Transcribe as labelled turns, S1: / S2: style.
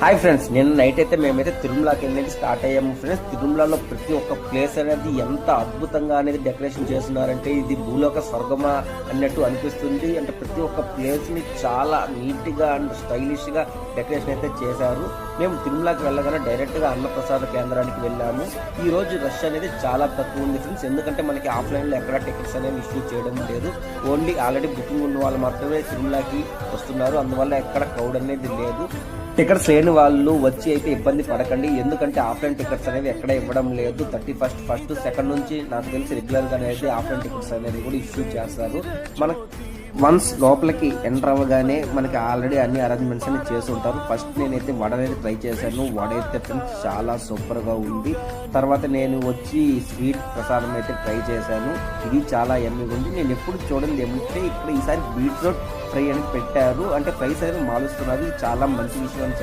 S1: Hi friends, నేను night అయితే మేమైతే తిరుమలకి వెళ్ళి స్టార్ట్ అయ్యాము ఫ్రెండ్స్. తిరుమలలో ప్రతి ఒక్క ప్లేస్ అనేది ఎంత అద్భుతంగా అనేది డెకరేషన్ చేస్తున్నారంటే ఇది భూలోక స్వర్గమా అన్నట్టు అనిపిస్తుంది. అంటే ప్రతి ఒక్క ప్లేస్ ని చాలా నీట్ గా అండ్ స్టైలిష్ గా డెకరేషన్ అయితే చేశారు. మేము తిరుమలకి వెళ్ళగానే డైరెక్ట్ గా అన్నప్రసాద కేంద్రానికి వెళ్ళాము. ఈ రోజు రష్ అనేది చాలా తక్కువ ఉంది ఫ్రెండ్స్, ఎందుకంటే మనకి ఆఫ్లైన్ లో ఎక్కడ టికెట్స్ అనేవి ఇష్యూ చేయడం లేదు. ఓన్లీ ఆల్రెడీ బుకింగ్ ఉన్న వాళ్ళు మాత్రమే తిరుమలకి వస్తున్నారు. అందువల్ల ఎక్కడ క్రౌడ్ అనేది లేదు. టికెట్స్ లేని వాళ్ళు వచ్చి అయితే ఇబ్బంది పడకండి, ఎందుకంటే ఆఫ్లైన్ టికెట్స్ అనేవి ఎక్కడ ఇవ్వడం లేదు. 31st, 1st, 2nd నుంచి నాకు తెలిసి రెగ్యులర్ గానే అయితే ఆఫ్లైన్ టికెట్స్ అనేది కూడా ఇష్యూ చేస్తారు. మనకు వన్స్ లోపలికి ఎంటర్ అవ్వగానే మనకి ఆల్రెడీ అన్ని అరేంజ్మెంట్స్ అని చేసి ఉంటారు. ఫస్ట్ నేనైతే వడ అనేది ట్రై చేశాను. వడ అయితే చాలా సూపర్ గా ఉంది. తర్వాత నేను వచ్చి స్వీట్ ప్రసాదం అయితే ట్రై చేశాను. ఇది చాలా ఎమ్మిగా ఉంది. నేను ఎప్పుడు చూడండి ఏమంటే ఇక్కడ ఈసారి బీట్రూట్ ఫ్రై అని పెట్టారు, అంటే ఫ్రైస్ అనేది మాలుస్తున్నారు. ఇది చాలా మంచి విషయం అని